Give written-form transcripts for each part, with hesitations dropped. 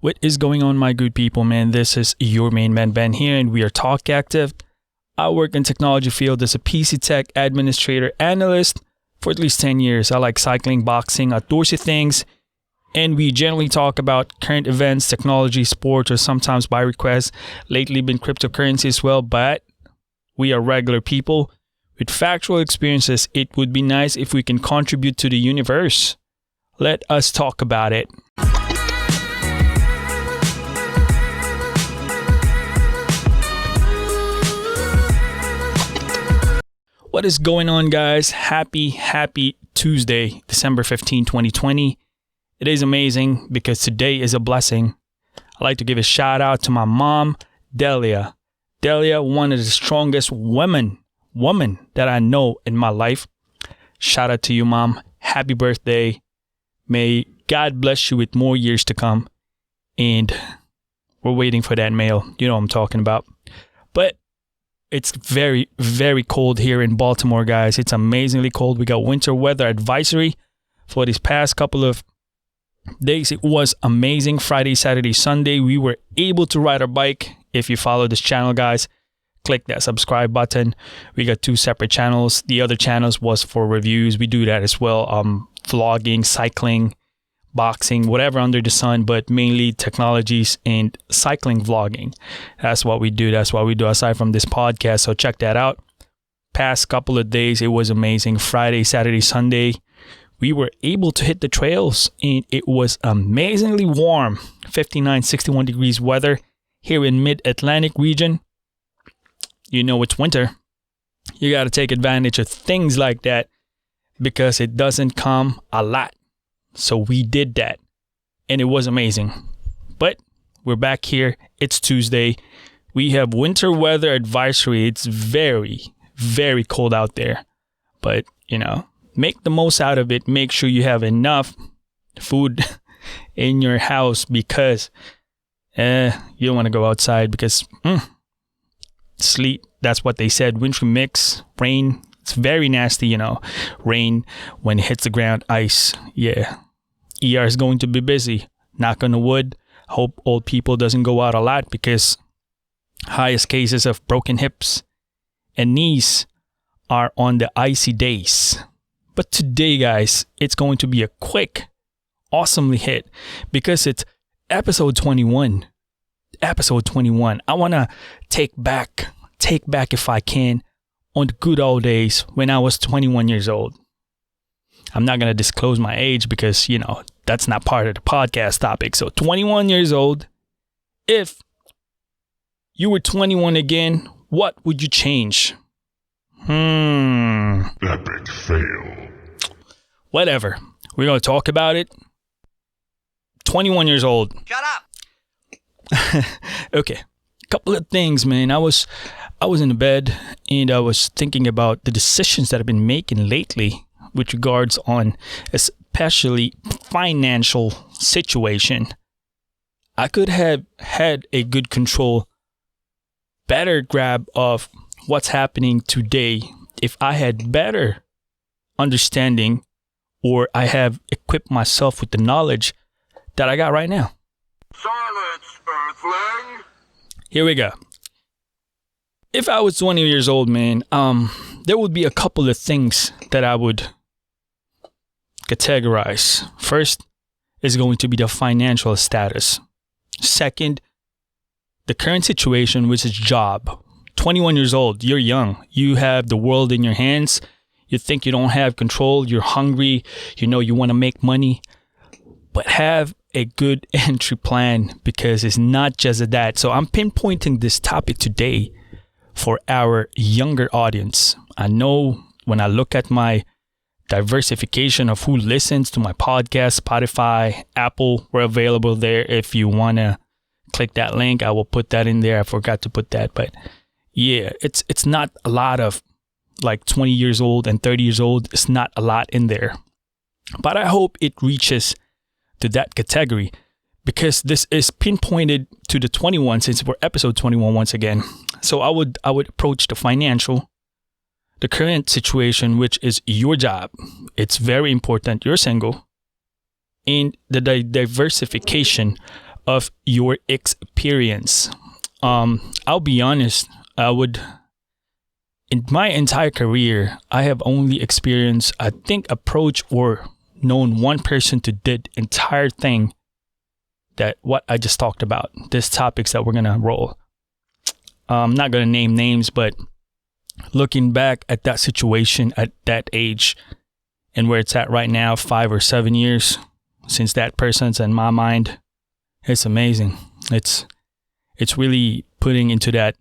What is going on, my good people, man? This is your main man, Ben, here, and we are Talk Active. I work in technology field as a PC tech administrator analyst for at least 10 years. I like cycling, boxing, outdoorsy things, and we generally talk about current events, technology, sports, or sometimes by request. Lately been cryptocurrency as well, but we are regular people with factual experiences. It would be nice if we can contribute to the universe. Let us talk about it. What is going on, guys? Happy Tuesday, December 15, 2020. It is amazing because today is a blessing. I'd like to give a shout out to my mom, Delia. Delia, one of the strongest woman that I know in my life. Shout out to you, Mom. Happy birthday. May God bless you with more years to come. And we're waiting for that mail. You know what I'm talking about. But it's very, very cold here in Baltimore, guys. It's amazingly cold. We got winter weather advisory for these past couple of days. It was amazing. Friday, Saturday, Sunday, we were able to ride our bike. If you follow this channel, guys, click that subscribe button. We got 2 separate channels. The other channels was for reviews. We do that as well. Vlogging, cycling, boxing, whatever under the sun, but mainly technologies and cycling vlogging. That's what we do. That's what we do aside from this podcast. So check that out. Past couple of days, it was amazing. Friday, Saturday, Sunday, we were able to hit the trails and it was amazingly warm. 59, 61 degrees weather here in mid-Atlantic region. You know it's winter. You got to take advantage of things like that because it doesn't come a lot. So we did that and it was amazing. But we're back here. It's Tuesday. We have winter weather advisory. It's very, very cold out there. But, make the most out of it. Make sure you have enough food in your house because you don't want to go outside because sleet. That's what they said. Wintry mix, rain. It's very nasty, rain when it hits the ground, ice. Yeah. ER is going to be busy. Knock on the wood. Hope old people doesn't go out a lot because highest cases of broken hips and knees are on the icy days. But today, guys, it's going to be a quick, awesomely hit because it's episode 21. Episode 21. I want to take back if I can on the good old days when I was 21 years old. I'm not going to disclose my age because, that's not part of the podcast topic. So 21 years old. If you were 21 again, what would you change? Epic fail. Whatever. We're going to talk about it. 21 years old. Shut up. Okay. Couple of things, man. I was in the bed and I was thinking about the decisions that I've been making lately with regards on especially financial situation. I could have had a good control, better grab of what's happening today if I had better understanding or I have equipped myself with the knowledge that I got right now. Silence, Earthling! Here we go. If I was 20 years old, man, there would be a couple of things that I would categorize. First is going to be the financial status. Second, the current situation, which is job. 21 years old, you're young. You have the world in your hands. You think you don't have control. You're hungry. You want to make money. But have a good entry plan because it's not just that. So I'm pinpointing this topic today for our younger audience. I know when I look at my diversification of who listens to my podcast, Spotify, Apple, we're available there. If you want to click that link, I will put that in there. I forgot to put that. But yeah, it's not a lot of like 20 years old and 30 years old. It's not a lot in there. But I hope it reaches to that category because this is pinpointed to the 21 since we're episode 21 once again. So I would approach the financial, the current situation, which is your job. It's very important. You're single. And the diversification of your experience. I'll be honest, in my entire career, I have only experienced, I think, approach or known one person to did entire thing that what I just talked about, this topics that we're going to roll. I'm not going to name names, but looking back at that situation at that age and where it's at right now, 5 or 7 years since that person's in my mind, it's amazing. It's really putting into that,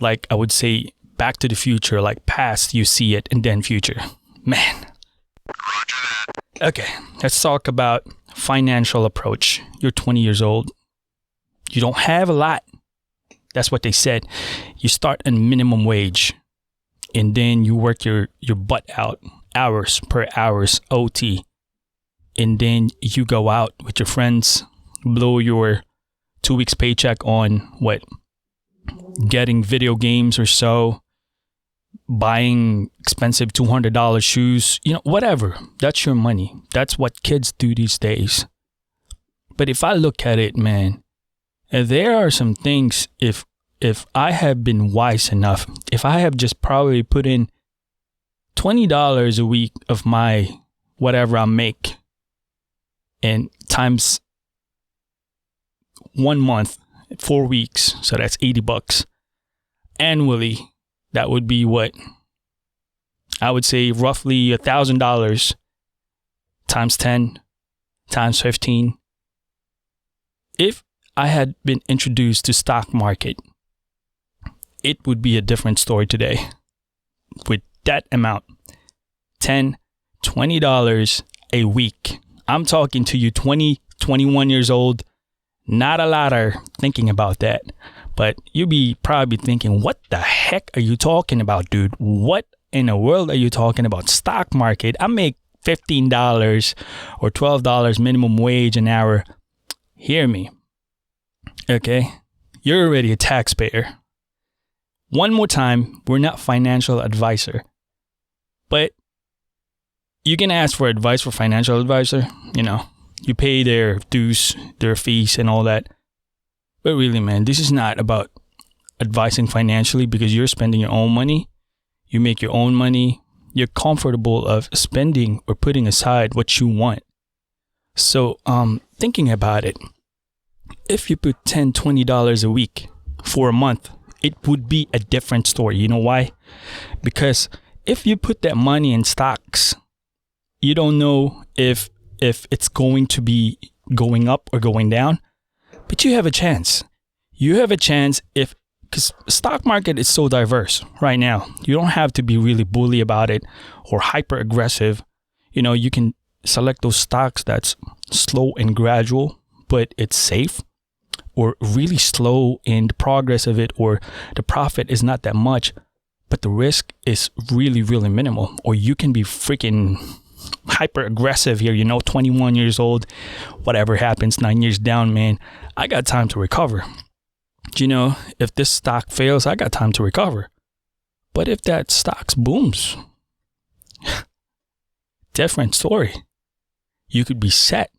like I would say, Back to the Future, like past, you see it, and then future. Man. Okay, let's talk about financial approach. You're 20 years old. You don't have a lot. That's what they said. You start on minimum wage, and then you work your butt out, hours per hours, OT. And then you go out with your friends, blow your 2 weeks paycheck on what? Getting video games or so, buying expensive $200 shoes, whatever. That's your money. That's what kids do these days. But if I look at it, man, there are some things, if I have been wise enough, if I have just probably put in $20 a week of my whatever I make and times 1 month, 4 weeks, so that's $80 annually, that would be what? I would say roughly $1,000 times 10 times 15. If I had been introduced to stock market, it would be a different story today. With that amount, $10, $20 a week. I'm talking to you 20, 21 years old. Not a lot are thinking about that. But you be probably thinking, what the heck are you talking about, dude? What in the world are you talking about? Stock market? I make $15 or $12 minimum wage an hour. Hear me. Okay? You're already a taxpayer. One more time, we're not financial advisor. But you can ask for advice for financial advisor. You pay their dues, their fees and all that. But really, man, this is not about advising financially because you're spending your own money. You make your own money. You're comfortable of spending or putting aside what you want. So, thinking about it, if you put $10, $20 a week for a month, it would be a different story. You know why? Because if you put that money in stocks, you don't know if it's going to be going up or going down. But you have a chance. You have a chance because stock market is so diverse right now. You don't have to be really bully about it or hyper aggressive. You can select those stocks that's slow and gradual, but it's safe, or really slow in the progress of it, or the profit is not that much, but the risk is really, really minimal. Or you can be freaking hyper aggressive here, 21 years old, whatever happens 9 years down, man, I got time to recover. If this stock fails, I got time to recover. But if that stock booms, different story. You could be set.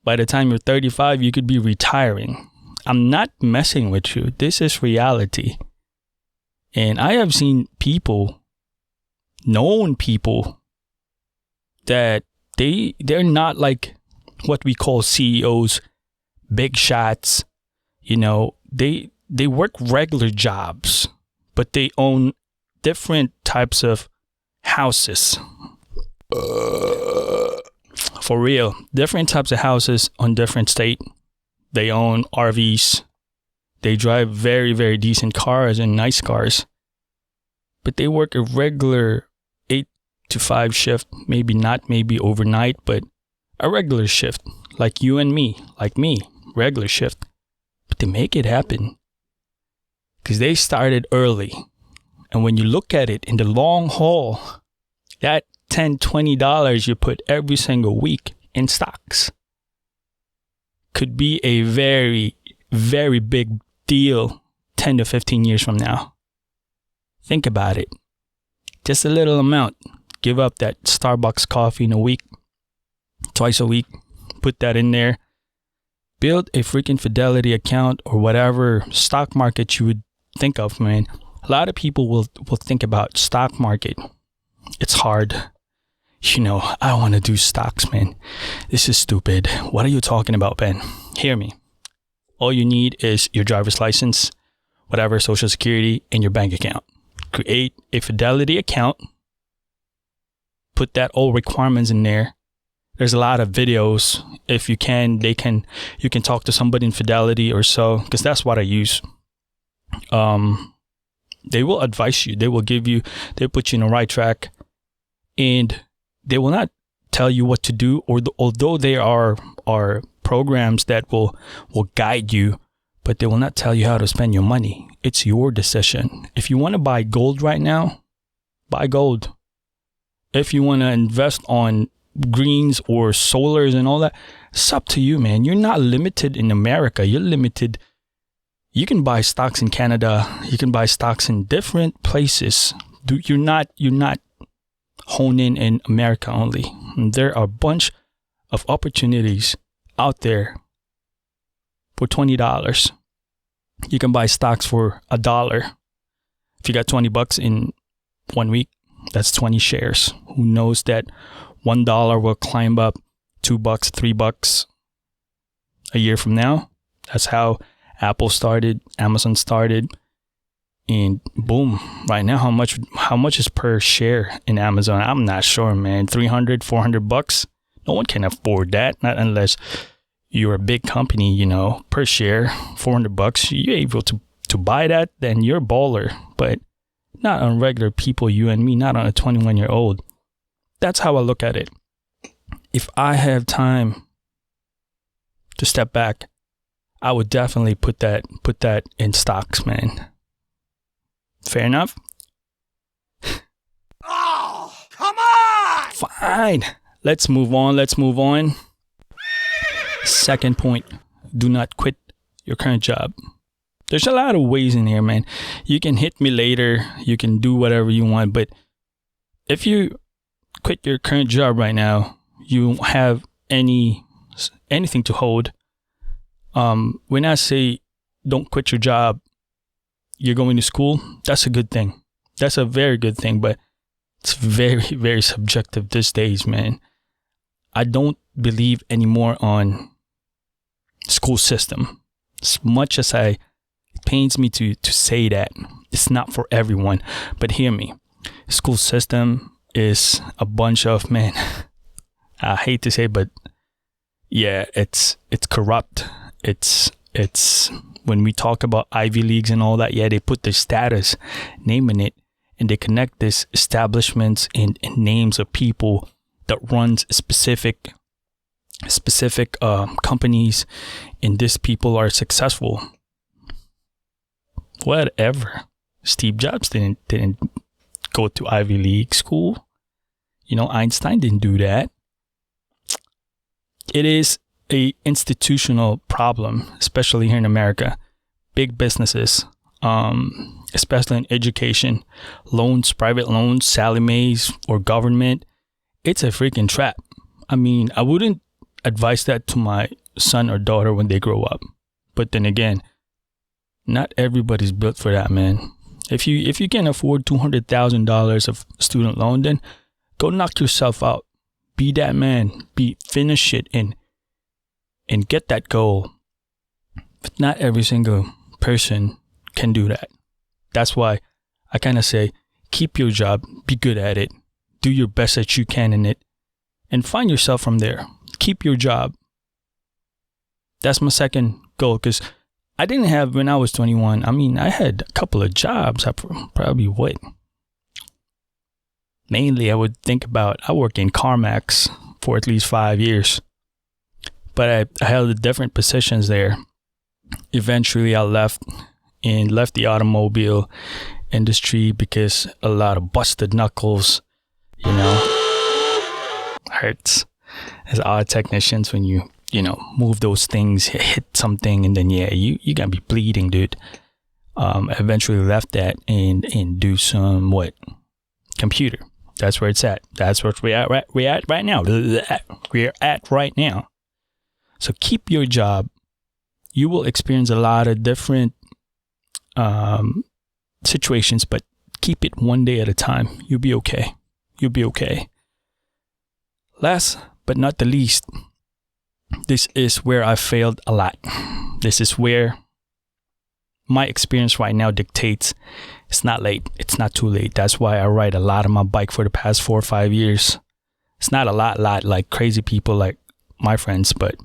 By the time you're 35, you could be retiring. I'm not messing with you. This is reality. And I have seen people, known people, that they're not like what we call CEOs, big shots. They work regular jobs, but they own different types of houses. For real, different types of houses on different state. They own RVs. They drive very, very decent cars and nice cars. But they work a regular 8 to 5 shift, maybe overnight, but a regular shift, like you and me, like me, regular shift. But they make it happen because they started early. And when you look at it in the long haul, that $10, $20 you put every single week in stocks could be a very, very big deal 10 to 15 years from now. Think about it. Just a little amount. Give up that Starbucks coffee in a week, twice a week. Put that in there. build a freaking Fidelity account or whatever stock market you would think of, man. A lot of people will think about stock market. It's hard. You know, I don't want to do stocks, man. This is stupid. What are you talking about, Ben? Hear me. All you need is your driver's license, whatever, social security, and your bank account. Create a Fidelity account. Put that all requirements in there. There's a lot of videos. If you can, you can talk to somebody in Fidelity or so, because that's what I use. They will advise you. They'll put you in the right track, and they will not tell you what to do. Although there are programs that will guide you, but they will not tell you how to spend your money. It's your decision. If you want to buy gold right now, buy gold. If you want to invest on greens or solars and all that, it's up to you, man. You're not limited in America. You're limited. You can buy stocks in Canada. You can buy stocks in different places. You're not honed in America only. And there are a bunch of opportunities out there for $20. You can buy stocks for $1. If you got $20 in 1 week, that's 20 shares. Who knows that $1 will climb up $2, $3 a year from now? That's how Apple started, Amazon started, and boom, right now, how much is per share in Amazon? I'm not sure, man. $300, $400. No one can afford that, not unless you're a big company, you know, per share, $400. You're able to buy that, then you're a baller, but not on regular people, you and me, not on a 21-year-old. That's how I look at it. If I have time to step back, I would definitely put that in stocks, man. Fair enough? Oh, come on! Fine. Let's move on. Second point, do not quit your current job. There's a lot of ways in here, man. You can hit me later. You can do whatever you want. But if you quit your current job right now, you won't have anything to hold. When I say don't quit your job, you're going to school, that's a good thing. That's a very good thing, but it's very, very subjective these days, man. I don't believe anymore on school system. As much as it pains me to say that, it's not for everyone. But hear me, school system is a bunch of, man, I hate to say, but yeah, it's corrupt. It's when we talk about Ivy Leagues and all that, yeah, they put their status name in it, and they connect this establishments and names of people that runs specific companies, and these people are successful. Whatever. Steve Jobs didn't go to Ivy League school. You know, Einstein didn't do that. It is a institutional problem, especially here in America. Big businesses, especially in education, loans, private loans, Sallie Mae's, or government. It's a freaking trap. I mean, I wouldn't advise that to my son or daughter when they grow up. But then again, not everybody's built for that, man. If you can afford $200,000 of student loan, then go knock yourself out. Be that man. Finish it and get that goal. But not every single person can do that. That's why I kind of say, keep your job, be good at it, do your best that you can in it, and find yourself from there. Keep your job. That's my second goal, because I didn't have, when I was 21, I mean, I had a couple of jobs. I probably would. Mainly, I would think about, I worked in CarMax for at least 5 years. But I held different positions there. Eventually, I left the automobile industry because a lot of busted knuckles, you know, hurts. As auto technicians, when you move those things, hit something, and then you gotta be bleeding, dude. I eventually left that and do some computer. That's where it's at. That's where we're at right now. We're at right now. So keep your job, be good at it. Do your best that you can in it, and find yourself from there. That's my second goal, because I didn't have, when I was 21, I mean, I had a couple of jobs. I probably would. Mainly, I would think about, I worked in CarMax for at least 5 years. But I held different positions there. Eventually, I left the automobile industry because a lot of busted knuckles, you know, hurts. As auto technicians, when you move those things, hit something, and then you gotta be bleeding, dude. I eventually left that and do some computer. That's where it's at. That's where we're at right now. you will experience a lot of different situations, but keep it one day at a time. You'll be okay. You'll be okay. Last but not the least, this is where I failed a lot. This is where my experience right now dictates it's not late. It's not too late. That's why I ride a lot on my bike for the past 4 or 5 years. It's not a lot like crazy people like my friends, but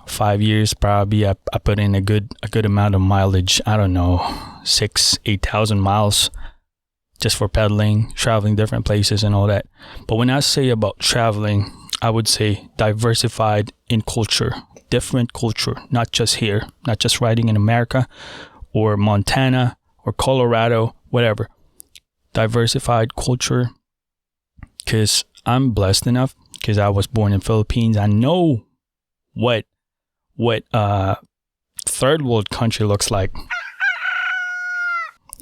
5 years probably I put in a good amount of mileage. I don't know, 8,000 miles just for pedaling, traveling different places and all that. But when I say about traveling, I would say diversified in culture, different culture, not just here, not just riding in America or Montana or Colorado, whatever. Diversified culture, because I'm blessed enough, because I was born in Philippines. I know what third world country looks like.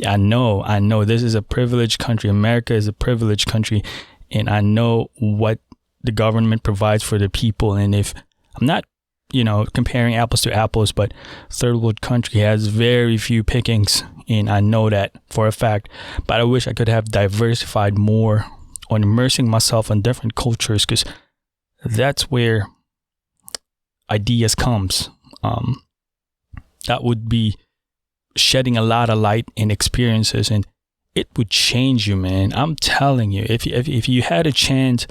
I know this is a privileged country. America is a privileged country, and I know what the government provides for the people. And if I'm not, comparing apples to apples, but third world country has very few pickings, and I know that for a fact. But I wish I could have diversified more on immersing myself in different cultures, because that's where ideas comes. That would be shedding a lot of light and experiences, and it would change you, man. I'm telling you, if you had a chance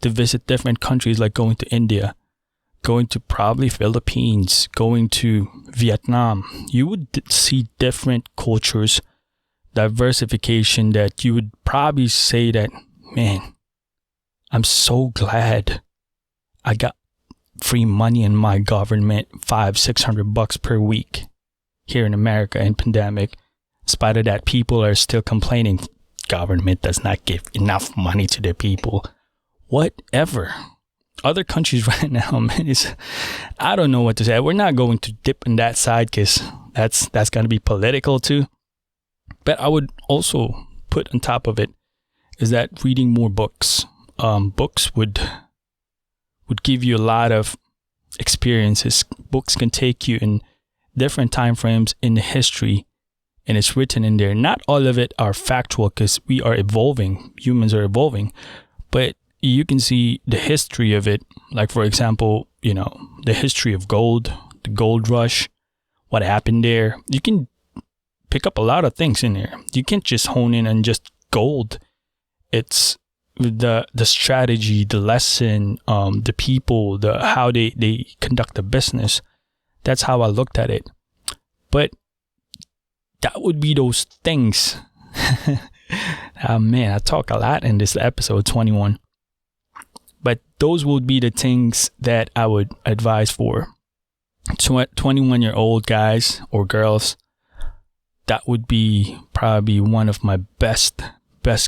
to visit different countries, like going to India, going to probably Philippines, going to Vietnam, you would see different cultures, diversification, that you would probably say that, man, I'm so glad I got free money in my government, $500-600 per week here in America in pandemic. In spite of that, people are still complaining government does not give enough money to the people. Whatever. Other countries right now, man, I don't know what to say. We're not going to dip in that side, because that's going to be political too. But I would also put on top of it is that reading more books. Books would give you a lot of experiences. Books can take you in different time frames in the history, and it's written in there. Not all of it are factual, because we are evolving. Humans are evolving. But you can see the history of it. Like, for example, the history of gold, the gold rush, what happened there. You can pick up a lot of things in there. You can't just hone in on just gold. It's the strategy, the lesson, the people, how they conduct the business. That's how I looked at it. But that would be those things. Man, I talk a lot in this episode 21. But those would be the things that I would advise for 21-year-old guys or girls. That would be probably one of my best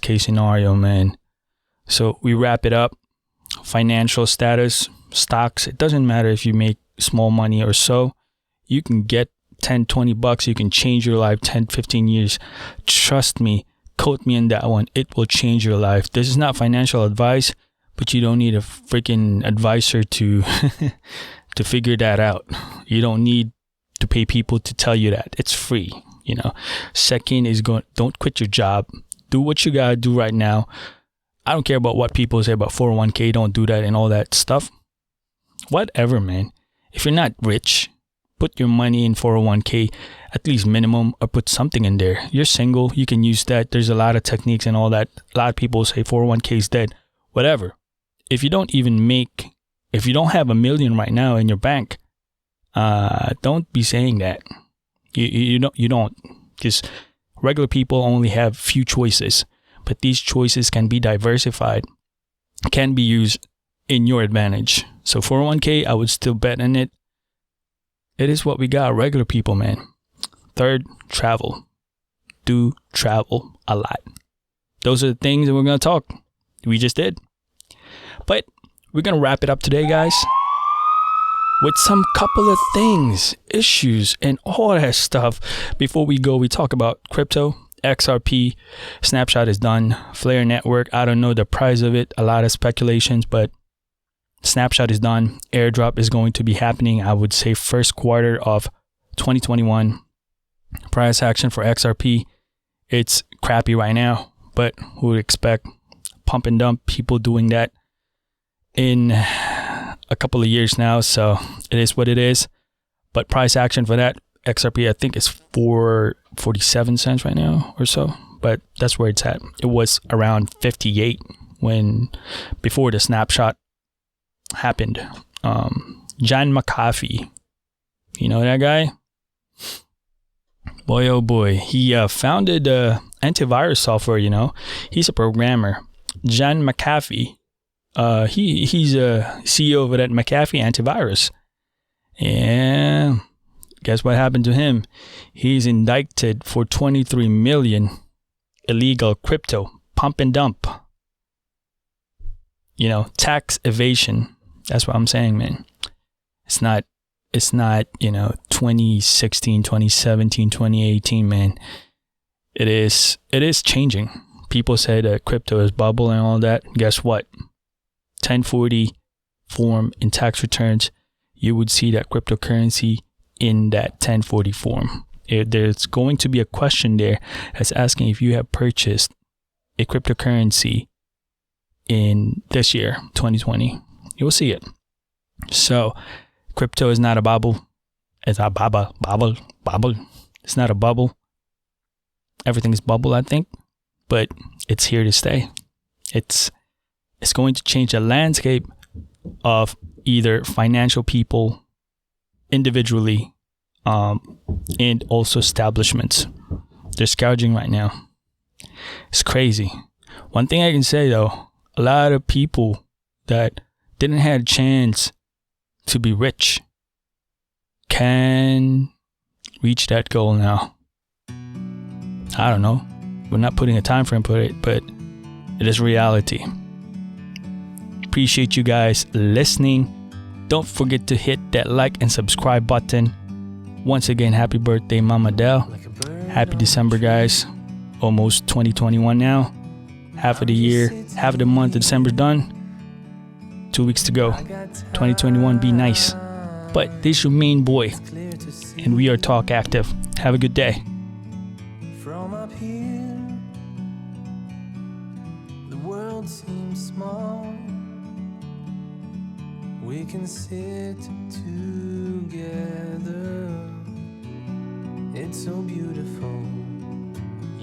case scenario, man. So we wrap it up. Financial status, stocks. It doesn't matter if you make small money or so. You can get $10-20. You can change your life 10-15 years. Trust me. Quote me on that one. It will change your life. This is not financial advice, but you don't need a freaking advisor to to figure that out. You don't need to pay people to tell you that. It's free. Second is don't quit your job. Do what you gotta do right now. I don't care about what people say about 401k. Don't do that and all that stuff. Whatever, man. If you're not rich, put your money in 401k, at least minimum, or put something in there. You're single, you can use that. There's a lot of techniques and all that. A lot of people say 401k is dead. Whatever. If you don't have $1 million right now in your bank, don't be saying that. You don't, because regular people only have few choices, but these choices can be diversified, can be used in your advantage. So 401k, I would still bet in it. It is what we got, regular people, man. Third, travel. Do travel a lot. Those are the things that we're going to talk. We just did. But we're going to wrap it up today, guys, with some couple of things, issues, and all that stuff. Before we go, we talk about crypto, XRP, Snapshot is done, Flare Network, I don't know the price of it, a lot of speculations, but Snapshot is done. Airdrop is going to be happening, I would say, first quarter of 2021. Price action for XRP, it's crappy right now, but who would expect pump and dump people doing that in a couple of years now? So it is what it is. But price action for that XRP, I think, is 47 cents right now or so. But that's where it's at. It was around 58 before the snapshot happened. John McAfee, you know that guy? Boy, oh boy. He founded antivirus software, He's a programmer. John McAfee. He's a CEO of that McAfee Antivirus. And guess what happened to him? He's indicted for 23 million illegal crypto pump and dump. Tax evasion. That's what I'm saying, man. It's not 2016, 2017, 2018, man. It is changing. People say that crypto is bubble and all that. Guess what? 1040 form in tax returns, you would see that cryptocurrency in that 1040 form. There's going to be a question there that's asking if you have purchased a cryptocurrency in this year, 2020. You will see it. So, crypto is not a bubble. It's a bubble. It's not a bubble. Everything is bubble, I think, but it's here to stay. It's going to change the landscape of either financial people individually, and also establishments. They're gouging right now. It's crazy. One thing I can say though, a lot of people that didn't have a chance to be rich can reach that goal now. I don't know. We're not putting a time frame for it, but it is reality. Appreciate you guys listening. Don't forget to hit that like and subscribe button. Once again, happy birthday, Mama Dell. Happy December, guys. Almost 2021 now. Half of the year, half of the month of December's done. 2 weeks to go. 2021, be nice. But this is your main boy, and we are Talk Active. Have a good day. From up here, the world seems small. We can sit together. It's so beautiful.